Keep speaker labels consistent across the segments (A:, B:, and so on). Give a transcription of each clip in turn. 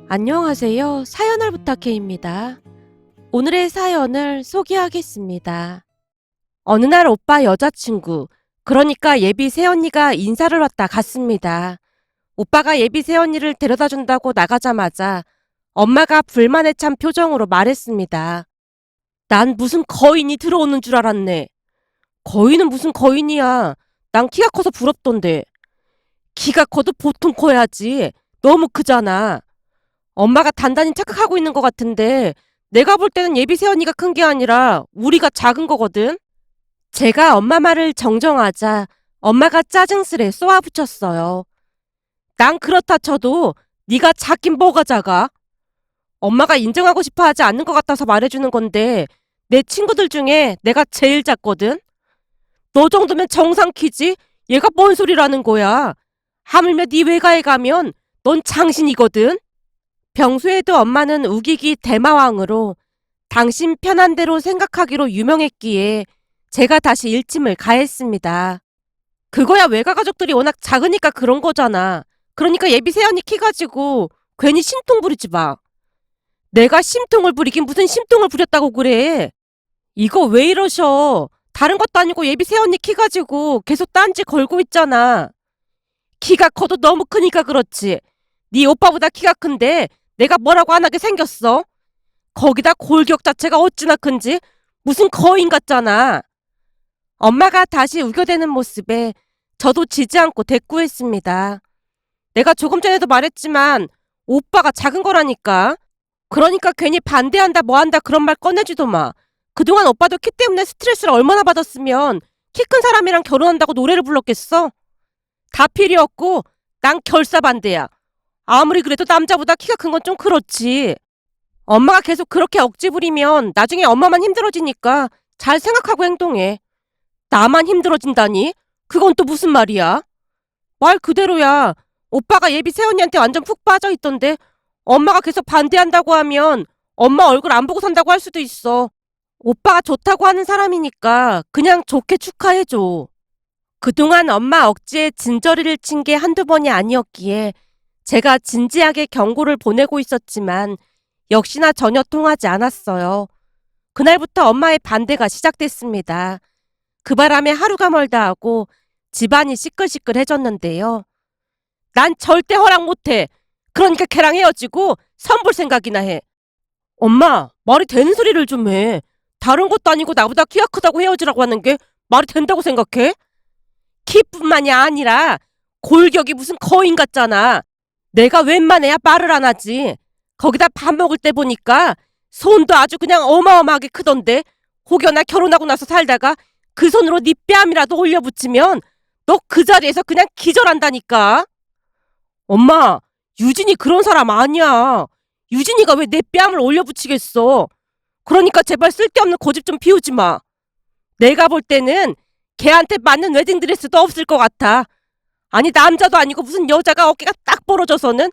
A: 안녕하세요. 사연을 부탁해입니다. 오늘의 사연을 소개하겠습니다. 어느 날 오빠 여자친구, 그러니까 예비 새언니가 인사를 왔다 갔습니다. 오빠가 예비 새언니를 데려다 준다고 나가자마자 엄마가 불만에 찬 표정으로 말했습니다. 난 무슨 거인이 들어오는 줄 알았네. 거인은 무슨 거인이야. 난 키가 커서 부럽던데. 키가 커도 보통 커야지. 너무 크잖아. 엄마가 단단히 착각하고 있는 것 같은데 내가 볼 때는 예비 새언니가 큰 게 아니라 우리가 작은 거거든. 제가 엄마 말을 정정하자 엄마가 짜증스레 쏘아붙였어요. 난 그렇다 쳐도 네가 작긴 뭐가 작아? 엄마가 인정하고 싶어 하지 않는 것 같아서 말해주는 건데 내 친구들 중에 내가 제일 작거든. 너 정도면 정상 키지? 얘가 뭔 소리라는 거야. 하물며 네 외가에 가면 넌 장신이거든. 평소에도 엄마는 우기기 대마왕으로 당신 편한 대로 생각하기로 유명했기에 제가 다시 일침을 가했습니다. 그거야 외가 가족들이 워낙 작으니까 그런 거잖아. 그러니까 예비 새언니 키 가지고 괜히 심통 부리지 마. 내가 심통을 부리긴 무슨 심통을 부렸다고 그래. 이거 왜 이러셔. 다른 것도 아니고 예비 새언니 키 가지고 계속 딴지 걸고 있잖아. 키가 커도 너무 크니까 그렇지. 네 오빠보다 키가 큰데 내가 뭐라고 안 하게 생겼어? 거기다 골격 자체가 어찌나 큰지 무슨 거인 같잖아. 엄마가 다시 우겨대는 모습에 저도 지지 않고 대꾸했습니다. 내가 조금 전에도 말했지만 오빠가 작은 거라니까. 그러니까 괜히 반대한다 뭐한다 그런 말 꺼내지도 마. 그동안 오빠도 키 때문에 스트레스를 얼마나 받았으면 키 큰 사람이랑 결혼한다고 노래를 불렀겠어? 다 필요 없고 난 결사반대야. 아무리 그래도 남자보다 키가 큰 건 좀 그렇지. 엄마가 계속 그렇게 억지 부리면 나중에 엄마만 힘들어지니까 잘 생각하고 행동해. 나만 힘들어진다니? 그건 또 무슨 말이야? 말 그대로야. 오빠가 예비 새언니한테 완전 푹 빠져 있던데 엄마가 계속 반대한다고 하면 엄마 얼굴 안 보고 산다고 할 수도 있어. 오빠가 좋다고 하는 사람이니까 그냥 좋게 축하해줘. 그동안 엄마 억지에 진저리를 친 게 한두 번이 아니었기에 제가 진지하게 경고를 보내고 있었지만 역시나 전혀 통하지 않았어요. 그날부터 엄마의 반대가 시작됐습니다. 그 바람에 하루가 멀다 하고 집안이 시끌시끌해졌는데요. 난 절대 허락 못해. 그러니까 걔랑 헤어지고 선볼 생각이나 해. 엄마, 말이 되는 소리를 좀 해. 다른 것도 아니고 나보다 키가 크다고 헤어지라고 하는 게 말이 된다고 생각해? 키뿐만이 아니라 골격이 무슨 거인 같잖아. 내가 웬만해야 말을 안 하지. 거기다 밥 먹을 때 보니까 손도 아주 그냥 어마어마하게 크던데 혹여나 결혼하고 나서 살다가 그 손으로 네 뺨이라도 올려붙이면 너 그 자리에서 그냥 기절한다니까. 엄마, 유진이 그런 사람 아니야. 유진이가 왜 내 뺨을 올려붙이겠어. 그러니까 제발 쓸데없는 고집 좀 피우지 마. 내가 볼 때는 걔한테 맞는 웨딩드레스도 없을 것 같아. 아니 남자도 아니고 무슨 여자가 어깨가 딱 벌어져서는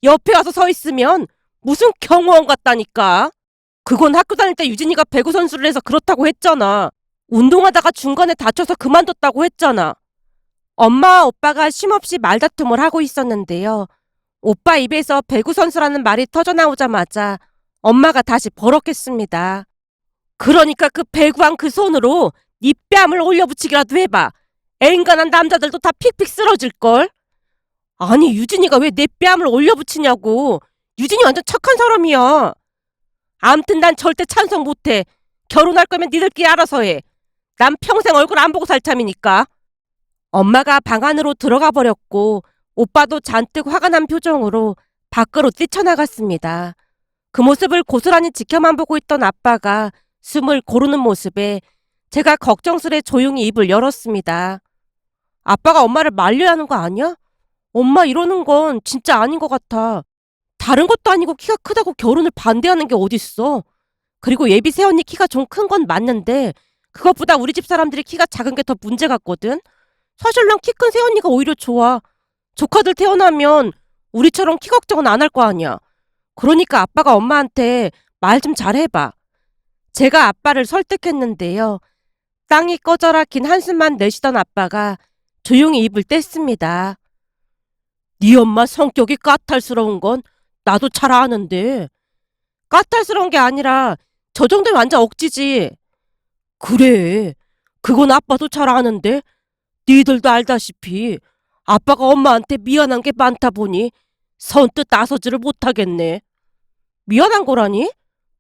A: 옆에 와서 서 있으면 무슨 경호원 같다니까. 그건 학교 다닐 때 유진이가 배구 선수를 해서 그렇다고 했잖아. 운동하다가 중간에 다쳐서 그만뒀다고 했잖아. 엄마와 오빠가 쉼없이 말다툼을 하고 있었는데요. 오빠 입에서 배구 선수라는 말이 터져나오자마자 엄마가 다시 버럭했습니다. 그러니까 그 배구한 그 손으로 네 뺨을 올려붙이기라도 해봐. 애인간한 남자들도 다 픽픽 쓰러질걸? 아니 유진이가 왜 내 뺨을 올려붙이냐고. 유진이 완전 착한 사람이야. 암튼 난 절대 찬성 못해. 결혼할 거면 니들끼리 알아서 해. 난 평생 얼굴 안 보고 살 참이니까. 엄마가 방 안으로 들어가 버렸고 오빠도 잔뜩 화가 난 표정으로 밖으로 뛰쳐나갔습니다. 그 모습을 고스란히 지켜만 보고 있던 아빠가 숨을 고르는 모습에 제가 걱정스레 조용히 입을 열었습니다. 아빠가 엄마를 말려야 하는 거 아니야? 엄마 이러는 건 진짜 아닌 것 같아. 다른 것도 아니고 키가 크다고 결혼을 반대하는 게 어딨어. 그리고 예비 새언니 키가 좀 큰 건 맞는데 그것보다 우리 집 사람들이 키가 작은 게 더 문제 같거든. 사실 난 키 큰 새언니가 오히려 좋아. 조카들 태어나면 우리처럼 키 걱정은 안 할 거 아니야. 그러니까 아빠가 엄마한테 말 좀 잘해봐. 제가 아빠를 설득했는데요. 땅이 꺼져라 긴 한숨만 내쉬던 아빠가 조용히 입을 뗐습니다. 네 엄마 성격이 까탈스러운 건 나도 잘 아는데. 까탈스러운 게 아니라 저 정도면 완전 억지지. 그래. 그건 아빠도 잘 아는데 니들도 알다시피 아빠가 엄마한테 미안한 게 많다 보니 선뜻 나서지를 못하겠네. 미안한 거라니?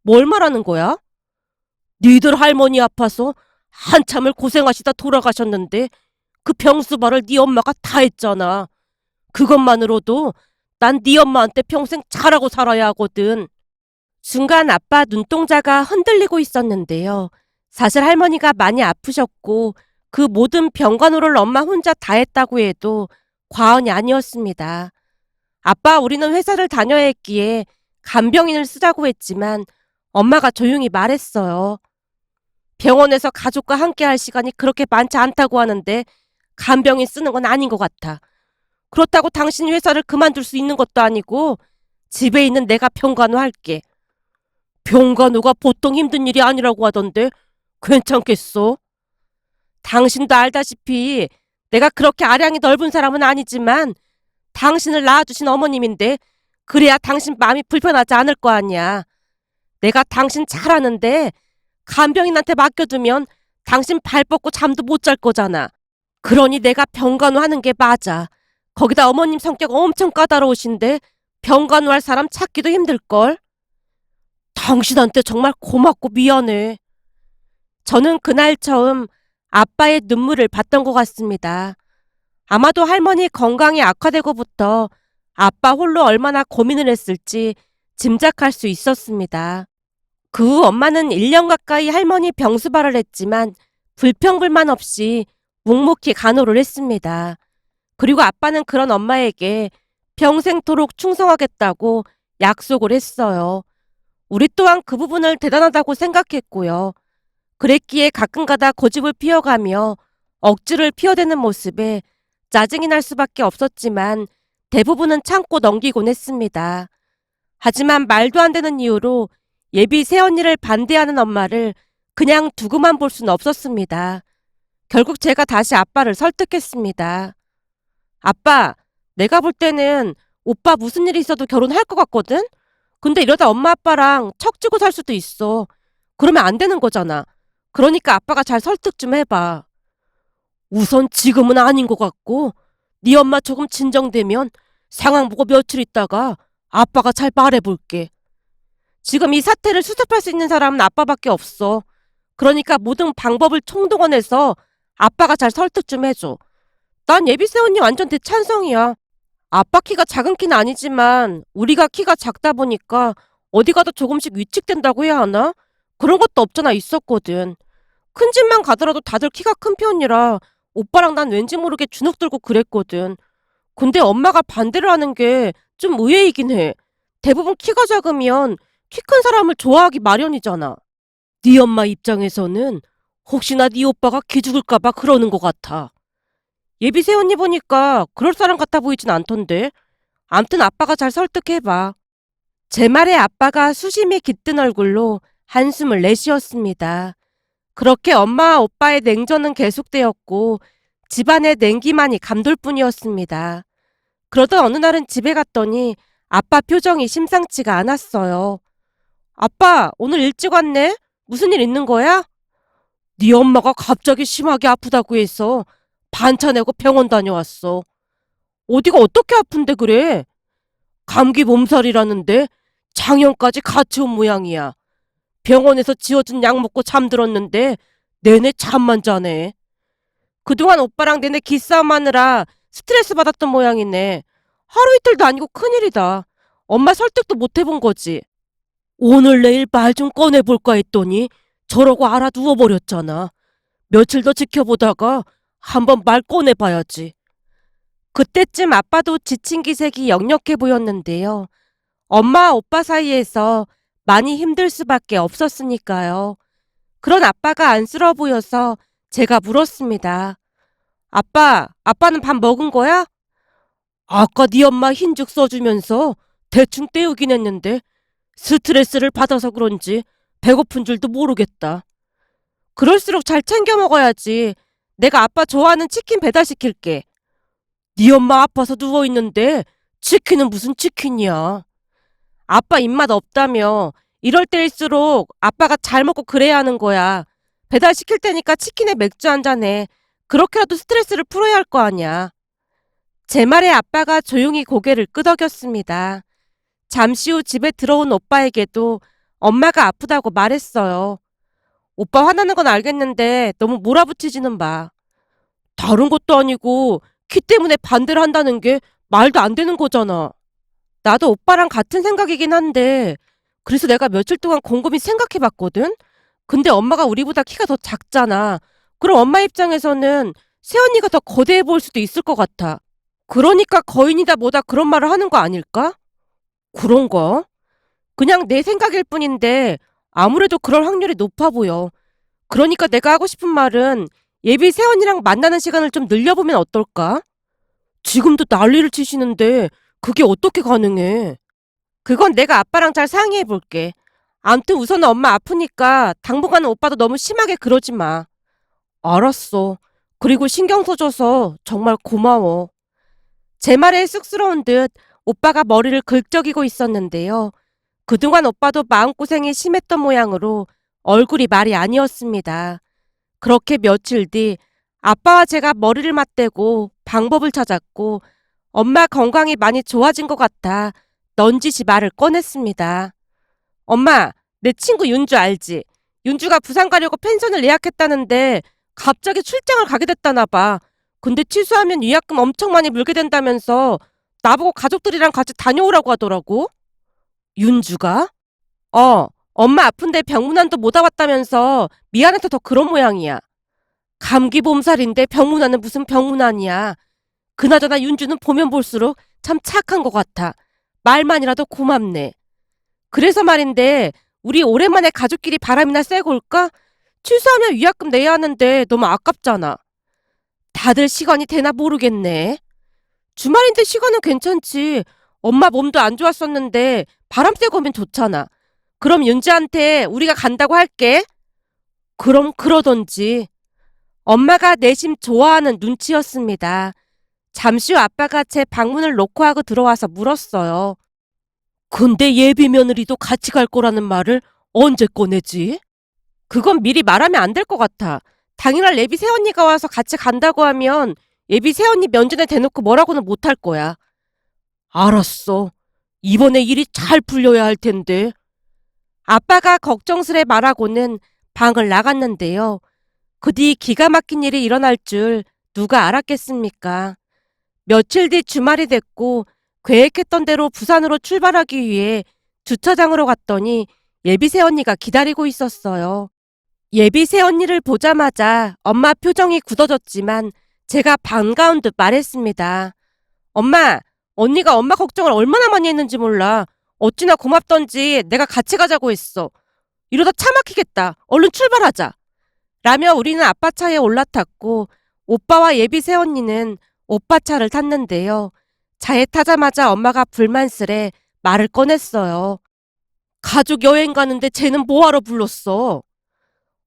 A: 뭘 말하는 거야? 니들 할머니 아파서 한참을 고생하시다 돌아가셨는데 그 병수발을 네 엄마가 다 했잖아. 그것만으로도 난 네 엄마한테 평생 잘하고 살아야 하거든. 순간 아빠 눈동자가 흔들리고 있었는데요. 사실 할머니가 많이 아프셨고 그 모든 병간호를 엄마 혼자 다 했다고 해도 과언이 아니었습니다. 아빠 우리는 회사를 다녀야 했기에 간병인을 쓰자고 했지만 엄마가 조용히 말했어요. 병원에서 가족과 함께 할 시간이 그렇게 많지 않다고 하는데 간병인 쓰는 건 아닌 것 같아. 그렇다고 당신 회사를 그만둘 수 있는 것도 아니고 집에 있는 내가 병간호 할게. 병간호가 보통 힘든 일이 아니라고 하던데 괜찮겠어? 당신도 알다시피 내가 그렇게 아량이 넓은 사람은 아니지만 당신을 낳아주신 어머님인데 그래야 당신 마음이 불편하지 않을 거 아니야. 내가 당신 잘 아는데 간병인한테 맡겨두면 당신 발 뻗고 잠도 못 잘 거잖아. 그러니 내가 병간호 하는 게 맞아. 거기다 어머님 성격 엄청 까다로우신데 병간호 할 사람 찾기도 힘들걸. 당신한테 정말 고맙고 미안해. 저는 그날 처음 아빠의 눈물을 봤던 것 같습니다. 아마도 할머니 건강이 악화되고부터 아빠 홀로 얼마나 고민을 했을지 짐작할 수 있었습니다. 그 후 엄마는 1년 가까이 할머니 병수발을 했지만 불평불만 없이 묵묵히 간호를 했습니다. 그리고 아빠는 그런 엄마에게 평생토록 충성하겠다고 약속을 했어요. 우리 또한 그 부분을 대단하다고 생각했고요. 그랬기에 가끔가다 고집을 피워가며 억지를 피워대는 모습에 짜증이 날 수밖에 없었지만 대부분은 참고 넘기곤 했습니다. 하지만 말도 안 되는 이유로 예비 새언니를 반대하는 엄마를 그냥 두고만 볼 수는 없었습니다. 결국 제가 다시 아빠를 설득했습니다. 아빠, 내가 볼 때는 오빠 무슨 일이 있어도 결혼할 것 같거든? 근데 이러다 엄마 아빠랑 척지고 살 수도 있어. 그러면 안 되는 거잖아. 그러니까 아빠가 잘 설득 좀 해봐. 우선 지금은 아닌 것 같고 네 엄마 조금 진정되면 상황 보고 며칠 있다가 아빠가 잘 말해볼게. 지금 이 사태를 수습할 수 있는 사람은 아빠밖에 없어. 그러니까 모든 방법을 총동원해서 아빠가 잘 설득 좀 해줘. 난 예비새 언니 완전 대찬성이야. 아빠 키가 작은 키는 아니지만 우리가 키가 작다 보니까 어디 가도 조금씩 위축된다고 해야 하나? 그런 것도 없잖아 있었거든. 큰 집만 가더라도 다들 키가 큰 편이라 오빠랑 난 왠지 모르게 주눅 들고 그랬거든. 근데 엄마가 반대를 하는 게 좀 의외이긴 해. 대부분 키가 작으면 키 큰 사람을 좋아하기 마련이잖아. 네 엄마 입장에서는 혹시나 네 오빠가 기죽을까 봐 그러는 것 같아. 예비 새언니 보니까 그럴 사람 같아 보이진 않던데. 암튼 아빠가 잘 설득해봐. 제 말에 아빠가 수심이 깃든 얼굴로 한숨을 내쉬었습니다. 그렇게 엄마와 오빠의 냉전은 계속되었고 집안의 냉기만이 감돌 뿐이었습니다. 그러던 어느 날은 집에 갔더니 아빠 표정이 심상치가 않았어요. 아빠, 오늘 일찍 왔네? 무슨 일 있는 거야? 네 엄마가 갑자기 심하게 아프다고 해서 반차 내고 병원 다녀왔어. 어디가 어떻게 아픈데 그래? 감기 몸살이라는데 장염까지 같이 온 모양이야. 병원에서 지어준 약 먹고 잠들었는데 내내 잠만 자네. 그동안 오빠랑 내내 기싸움하느라 스트레스 받았던 모양이네. 하루 이틀도 아니고 큰일이다. 엄마 설득도 못 해본 거지. 오늘 내일 말 좀 꺼내볼까 했더니 저러고 알아 누워버렸잖아. 며칠 더 지켜보다가 한번 말 꺼내봐야지. 그때쯤 아빠도 지친 기색이 역력해 보였는데요. 엄마와 오빠 사이에서 많이 힘들 수밖에 없었으니까요. 그런 아빠가 안쓰러워 보여서 제가 물었습니다. 아빠는 밥 먹은 거야? 아까 네 엄마 흰죽 써주면서 대충 때우긴 했는데 스트레스를 받아서 그런지 배고픈 줄도 모르겠다. 그럴수록 잘 챙겨 먹어야지. 내가 아빠 좋아하는 치킨 배달시킬게. 네 엄마 아파서 누워있는데 치킨은 무슨 치킨이야. 아빠 입맛 없다며. 이럴 때일수록 아빠가 잘 먹고 그래야 하는 거야. 배달 시킬 테니까 치킨에 맥주 한 잔해. 그렇게라도 스트레스를 풀어야 할 거 아니야. 제 말에 아빠가 조용히 고개를 끄덕였습니다. 잠시 후 집에 들어온 오빠에게도 엄마가 아프다고 말했어요. 오빠 화나는 건 알겠는데 너무 몰아붙이지는 마. 다른 것도 아니고 키 때문에 반대를 한다는 게 말도 안 되는 거잖아. 나도 오빠랑 같은 생각이긴 한데 그래서 내가 며칠 동안 곰곰이 생각해 봤거든? 근데 엄마가 우리보다 키가 더 작잖아. 그럼 엄마 입장에서는 새언니가 더 거대해 보일 수도 있을 것 같아. 그러니까 거인이다 뭐다 그런 말을 하는 거 아닐까? 그런가? 그냥 내 생각일 뿐인데 아무래도 그럴 확률이 높아 보여. 그러니까 내가 하고 싶은 말은 예비 새언니랑 만나는 시간을 좀 늘려보면 어떨까? 지금도 난리를 치시는데 그게 어떻게 가능해? 그건 내가 아빠랑 잘 상의해 볼게. 암튼 우선은 엄마 아프니까 당분간은 오빠도 너무 심하게 그러지 마. 알았어. 그리고 신경 써줘서 정말 고마워. 제 말에 쑥스러운 듯 오빠가 머리를 긁적이고 있었는데요. 그동안 오빠도 마음고생이 심했던 모양으로 얼굴이 말이 아니었습니다. 그렇게 며칠 뒤 아빠와 제가 머리를 맞대고 방법을 찾았고 엄마 건강이 많이 좋아진 것 같아 넌지시 말을 꺼냈습니다. 엄마, 내 친구 윤주 알지? 윤주가 부산 가려고 펜션을 예약했다는데 갑자기 출장을 가게 됐다나 봐. 근데 취소하면 위약금 엄청 많이 물게 된다면서 나보고 가족들이랑 같이 다녀오라고 하더라고. 윤주가? 엄마 아픈데 병문안도 못 와봤다면서 미안해서 더 그런 모양이야. 감기 몸살인데 병문안은 무슨 병문안이야. 그나저나 윤주는 보면 볼수록 참 착한 것 같아. 말만이라도 고맙네. 그래서 말인데 우리 오랜만에 가족끼리 바람이나 쐬고 올까? 취소하면 위약금 내야 하는데 너무 아깝잖아. 다들 시간이 되나 모르겠네. 주말인데 시간은 괜찮지. 엄마 몸도 안 좋았었는데 바람 쐬고 오면 좋잖아. 그럼 윤주한테 우리가 간다고 할게. 그럼 그러던지. 엄마가 내심 좋아하는 눈치였습니다. 잠시 후 아빠가 제 방문을 노크하고 들어와서 물었어요. 근데 예비 며느리도 같이 갈 거라는 말을 언제 꺼내지? 그건 미리 말하면 안 될 것 같아. 당일날 예비 새언니가 와서 같이 간다고 하면 예비 새언니 면전에 대놓고 뭐라고는 못할 거야. 알았어. 이번에 일이 잘 풀려야 할 텐데. 아빠가 걱정스레 말하고는 방을 나갔는데요. 그 뒤 기가 막힌 일이 일어날 줄 누가 알았겠습니까? 며칠 뒤 주말이 됐고 계획했던 대로 부산으로 출발하기 위해 주차장으로 갔더니 예비 새언니가 기다리고 있었어요. 예비 새언니를 보자마자 엄마 표정이 굳어졌지만 제가 반가운 듯 말했습니다. 엄마, 언니가 엄마 걱정을 얼마나 많이 했는지 몰라. 어찌나 고맙던지 내가 같이 가자고 했어. 이러다 차 막히겠다. 얼른 출발하자. 라며 우리는 아빠 차에 올라탔고 오빠와 예비 새언니는 오빠 차를 탔는데요. 차에 타자마자 엄마가 불만스레 말을 꺼냈어요. 가족 여행 가는데 쟤는 뭐하러 불렀어?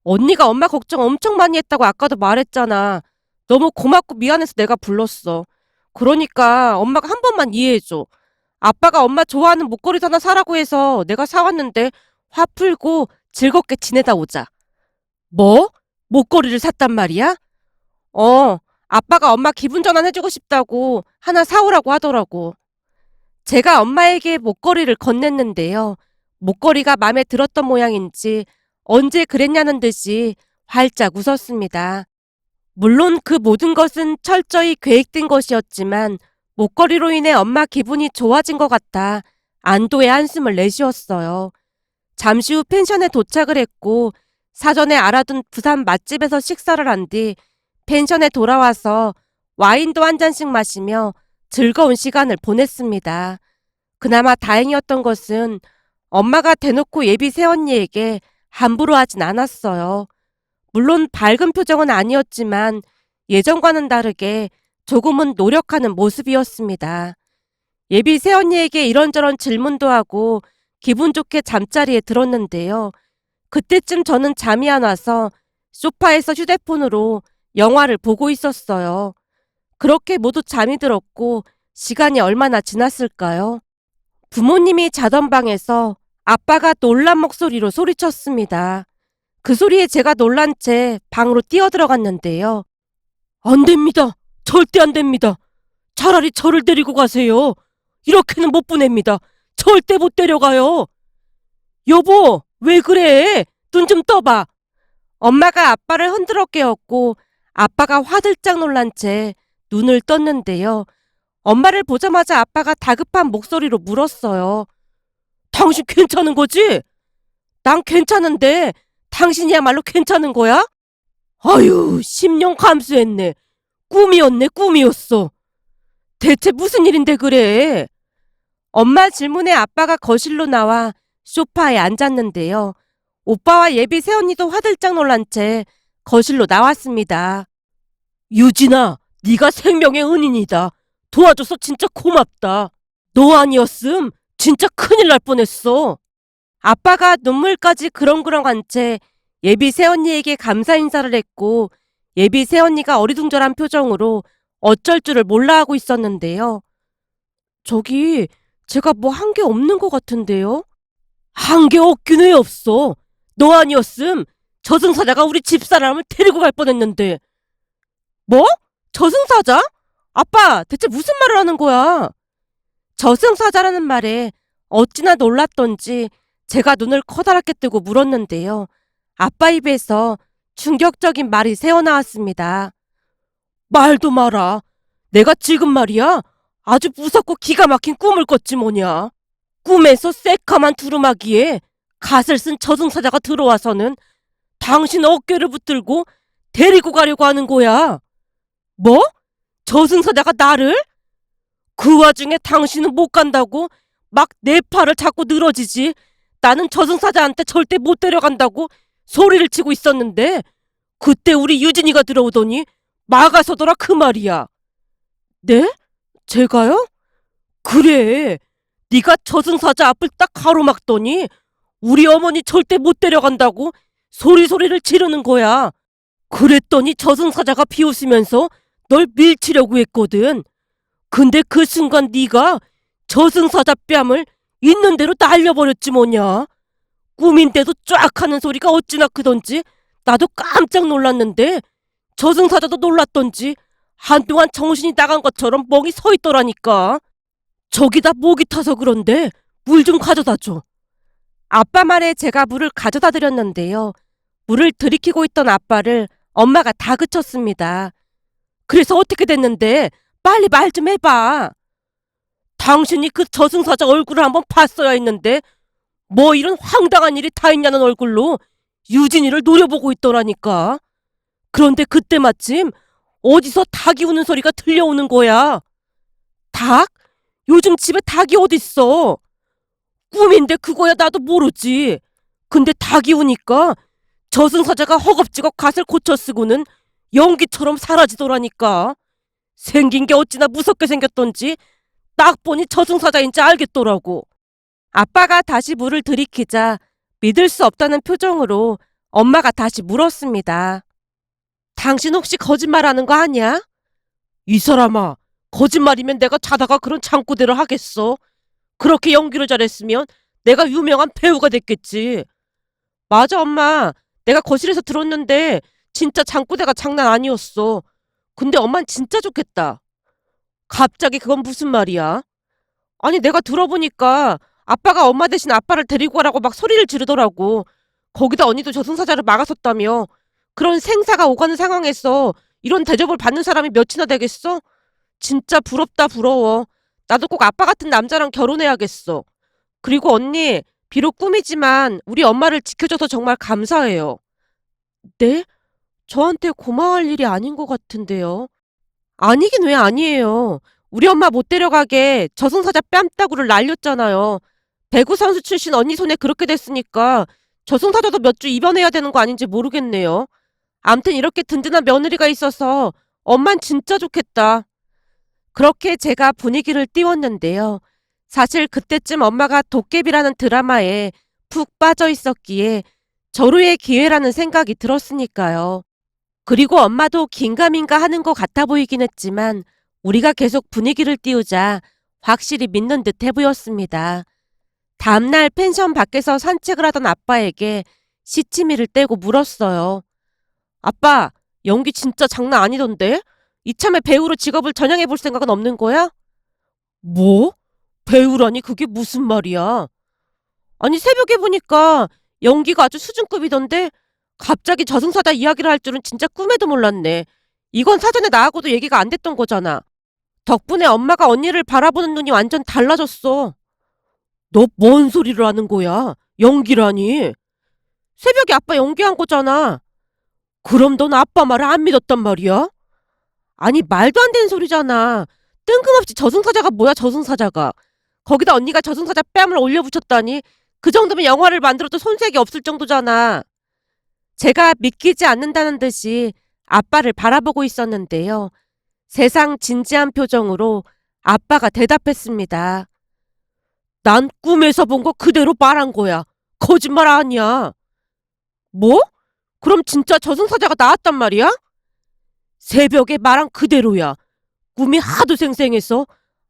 A: 언니가 엄마 걱정 엄청 많이 했다고 아까도 말했잖아. 너무 고맙고 미안해서 내가 불렀어. 그러니까 엄마가 한 번만 이해해줘. 아빠가 엄마 좋아하는 목걸이 하나 사라고 해서 내가 사왔는데 화 풀고 즐겁게 지내다 오자. 뭐? 목걸이를 샀단 말이야? 아빠가 엄마 기분 전환해주고 싶다고 하나 사오라고 하더라고. 제가 엄마에게 목걸이를 건넸는데요. 목걸이가 마음에 들었던 모양인지 언제 그랬냐는 듯이 활짝 웃었습니다. 물론 그 모든 것은 철저히 계획된 것이었지만 목걸이로 인해 엄마 기분이 좋아진 것 같아 안도의 한숨을 내쉬었어요. 잠시 후 펜션에 도착을 했고 사전에 알아둔 부산 맛집에서 식사를 한 뒤 펜션에 돌아와서 와인도 한 잔씩 마시며 즐거운 시간을 보냈습니다. 그나마 다행이었던 것은 엄마가 대놓고 예비 새언니에게 함부로 하진 않았어요. 물론 밝은 표정은 아니었지만 예전과는 다르게 조금은 노력하는 모습이었습니다. 예비 새언니에게 이런저런 질문도 하고 기분 좋게 잠자리에 들었는데요. 그때쯤 저는 잠이 안 와서 소파에서 휴대폰으로 영화를 보고 있었어요. 그렇게 모두 잠이 들었고 시간이 얼마나 지났을까요? 부모님이 자던 방에서 아빠가 놀란 목소리로 소리쳤습니다. 그 소리에 제가 놀란 채 방으로 뛰어들어갔는데요. 안 됩니다. 절대 안 됩니다. 차라리 저를 데리고 가세요. 이렇게는 못 보냅니다. 절대 못 데려가요. 여보, 왜 그래? 눈 좀 떠봐. 엄마가 아빠를 흔들어 깨웠고 아빠가 화들짝 놀란 채 눈을 떴는데요. 엄마를 보자마자 아빠가 다급한 목소리로 물었어요. 당신 괜찮은 거지? 난 괜찮은데 당신이야말로 괜찮은 거야? 아유, 10년 감수했네. 꿈이었네, 꿈이었어. 대체 무슨 일인데 그래? 엄마 질문에 아빠가 거실로 나와 소파에 앉았는데요. 오빠와 예비 새언니도 화들짝 놀란 채 거실로 나왔습니다. 유진아, 네가 생명의 은인이다. 도와줘서 진짜 고맙다. 너 아니었음 진짜 큰일 날 뻔했어. 아빠가 눈물까지 그렁그렁한 채 예비 새언니에게 감사 인사를 했고 예비 새언니가 어리둥절한 표정으로 어쩔 줄을 몰라 하고 있었는데요. 저기 제가 뭐 한 게 없는 것 같은데요? 한 게 없긴 왜 없어. 너 아니었음 저승사자가 우리 집사람을 데리고 갈 뻔했는데. 뭐? 저승사자? 아빠 대체 무슨 말을 하는 거야? 저승사자라는 말에 어찌나 놀랐던지 제가 눈을 커다랗게 뜨고 물었는데요. 아빠 입에서 충격적인 말이 새어나왔습니다. 말도 마라. 내가 지금 말이야 아주 무섭고 기가 막힌 꿈을 꿨지 뭐냐. 꿈에서 새카만 두루마기에 갓을 쓴 저승사자가 들어와서는 당신 어깨를 붙들고 데리고 가려고 하는 거야. 뭐? 저승사자가 나를? 그 와중에 당신은 못 간다고 막 내 팔을 잡고 늘어지지. 나는 저승사자한테 절대 못 데려간다고 소리를 치고 있었는데 그때 우리 유진이가 들어오더니 막아서더라 그 말이야. 네? 제가요? 그래. 네가 저승사자 앞을 딱 가로막더니 우리 어머니 절대 못 데려간다고 소리를 지르는 거야. 그랬더니 저승사자가 비웃으면서 널 밀치려고 했거든. 근데 그 순간 네가 저승사자 뺨을 있는 대로 날려버렸지 뭐냐. 꿈인데도 쫙 하는 소리가 어찌나 크던지 나도 깜짝 놀랐는데 저승사자도 놀랐던지 한동안 정신이 나간 것처럼 멍이 서 있더라니까. 저기다 목이 타서 그런데 물 좀 가져다 줘. 아빠 말에 제가 물을 가져다 드렸는데요. 물을 들이키고 있던 아빠를 엄마가 다그쳤습니다. 그래서 어떻게 됐는데 빨리 말 좀 해봐. 당신이 그 저승사자 얼굴을 한번 봤어야 했는데 뭐 이런 황당한 일이 다 있냐는 얼굴로 유진이를 노려보고 있더라니까. 그런데 그때 마침 어디서 닭이 우는 소리가 들려오는 거야. 닭? 요즘 집에 닭이 어딨어. 꿈인데 그거야 나도 모르지. 근데 닭이 우니까 저승사자가 허겁지겁 갓을 고쳐 쓰고는 연기처럼 사라지더라니까. 생긴 게 어찌나 무섭게 생겼던지 딱 보니 저승사자인지 알겠더라고. 아빠가 다시 물을 들이키자 믿을 수 없다는 표정으로 엄마가 다시 물었습니다. 당신 혹시 거짓말하는 거 아니야? 이 사람아, 거짓말이면 내가 자다가 그런 장구대를 하겠어. 그렇게 연기를 잘했으면 내가 유명한 배우가 됐겠지. 맞아 엄마. 내가 거실에서 들었는데 진짜 장구대가 장난 아니었어. 근데 엄만 진짜 좋겠다. 갑자기 그건 무슨 말이야? 아니 내가 들어보니까 아빠가 엄마 대신 아빠를 데리고 가라고 막 소리를 지르더라고. 거기다 언니도 저승사자를 막았었다며. 그런 생사가 오가는 상황에서 이런 대접을 받는 사람이 몇이나 되겠어? 진짜 부럽다 부러워. 나도 꼭 아빠 같은 남자랑 결혼해야겠어. 그리고 언니, 비록 꿈이지만 우리 엄마를 지켜줘서 정말 감사해요. 네? 저한테 고마워할 일이 아닌 것 같은데요. 아니긴 왜 아니에요. 우리 엄마 못 데려가게 저승사자 뺨따구를 날렸잖아요. 배구 선수 출신 언니 손에 그렇게 됐으니까 저승사자도 몇 주 입원해야 되는 거 아닌지 모르겠네요. 암튼 이렇게 든든한 며느리가 있어서 엄만 진짜 좋겠다. 그렇게 제가 분위기를 띄웠는데요. 사실 그때쯤 엄마가 도깨비라는 드라마에 푹 빠져 있었기에 절호의 기회라는 생각이 들었으니까요. 그리고 엄마도 긴가민가 하는 것 같아 보이긴 했지만 우리가 계속 분위기를 띄우자 확실히 믿는 듯해 보였습니다. 다음날 펜션 밖에서 산책을 하던 아빠에게 시치미를 떼고 물었어요. 아빠, 연기 진짜 장난 아니던데? 이참에 배우로 직업을 전향해 볼 생각은 없는 거야? 뭐? 배우라니 그게 무슨 말이야? 아니, 새벽에 보니까 연기가 아주 수준급이던데 갑자기 저승사자 이야기를 할 줄은 진짜 꿈에도 몰랐네. 이건 사전에 나하고도 얘기가 안 됐던 거잖아. 덕분에 엄마가 언니를 바라보는 눈이 완전 달라졌어. 너 뭔 소리를 하는 거야? 연기라니. 새벽에 아빠 연기한 거잖아. 그럼 넌 아빠 말을 안 믿었단 말이야? 아니, 말도 안 되는 소리잖아. 뜬금없이 저승사자가 뭐야, 저승사자가. 거기다 언니가 저승사자 뺨을 올려붙였다니. 그 정도면 영화를 만들어도 손색이 없을 정도잖아. 제가 믿기지 않는다는 듯이 아빠를 바라보고 있었는데요. 세상 진지한 표정으로 아빠가 대답했습니다. 난 꿈에서 본 거 그대로 말한 거야. 거짓말 아니야. 뭐? 그럼 진짜 저승사자가 나왔단 말이야? 새벽에 말한 그대로야. 꿈이 하도 생생해서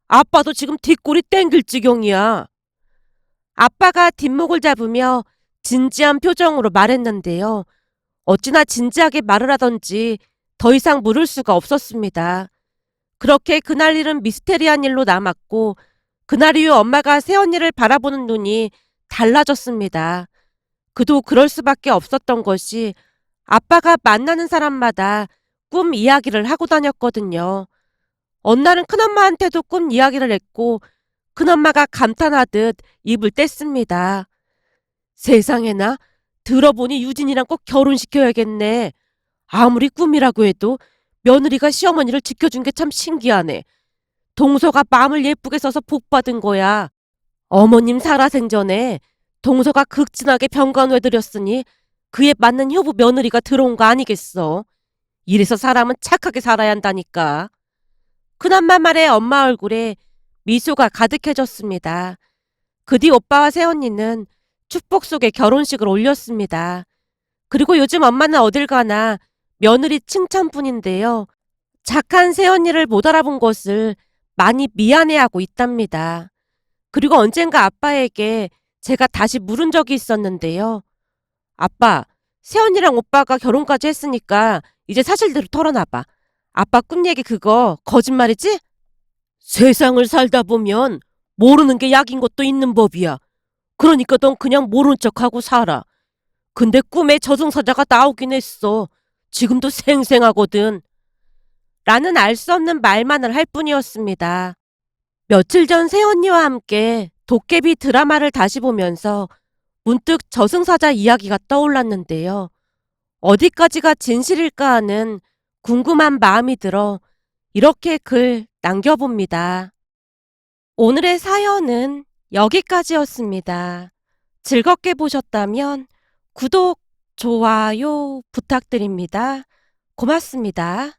A: 아빠도 지금 뒷골이 땡길 지경이야. 아빠가 뒷목을 잡으며 진지한 표정으로 말했는데요. 어찌나 진지하게 말을 하던지 더 이상 물을 수가 없었습니다. 그렇게 그날 일은 미스테리한 일로 남았고 그날 이후 엄마가 새언니를 바라보는 눈이 달라졌습니다. 그도 그럴 수밖에 없었던 것이 아빠가 만나는 사람마다 꿈 이야기를 하고 다녔거든요. 어느 날은 큰엄마한테도 꿈 이야기를 했고 큰엄마가 감탄하듯 입을 뗐습니다. 세상에나 들어보니 유진이랑 꼭 결혼시켜야겠네. 아무리 꿈이라고 해도 며느리가 시어머니를 지켜준 게 참 신기하네. 동서가 마음을 예쁘게 써서 복받은 거야. 어머님 살아생전에 동서가 극진하게 병간호해드렸으니 그에 맞는 효부 며느리가 들어온 거 아니겠어. 이래서 사람은 착하게 살아야 한다니까. 큰엄마 말에 엄마 얼굴에 미소가 가득해졌습니다. 그 뒤 오빠와 새언니는 축복 속에 결혼식을 올렸습니다. 그리고 요즘 엄마는 어딜 가나 며느리 칭찬뿐인데요. 착한 새언니를 못 알아본 것을 많이 미안해하고 있답니다. 그리고 언젠가 아빠에게 제가 다시 물은 적이 있었는데요. 아빠, 새언니랑 오빠가 결혼까지 했으니까 이제 사실대로 털어놔봐. 아빠 꿈 얘기 그거 거짓말이지? 세상을 살다 보면 모르는 게 약인 것도 있는 법이야. 그러니까 넌 그냥 모른 척하고 살아. 근데 꿈에 저승사자가 나오긴 했어. 지금도 생생하거든. 라는 알 수 없는 말만을 할 뿐이었습니다. 며칠 전 새언니와 함께 도깨비 드라마를 다시 보면서 문득 저승사자 이야기가 떠올랐는데요. 어디까지가 진실일까 하는 궁금한 마음이 들어 이렇게 글 남겨봅니다. 오늘의 사연은 여기까지였습니다. 즐겁게 보셨다면 구독, 좋아요 부탁드립니다. 고맙습니다.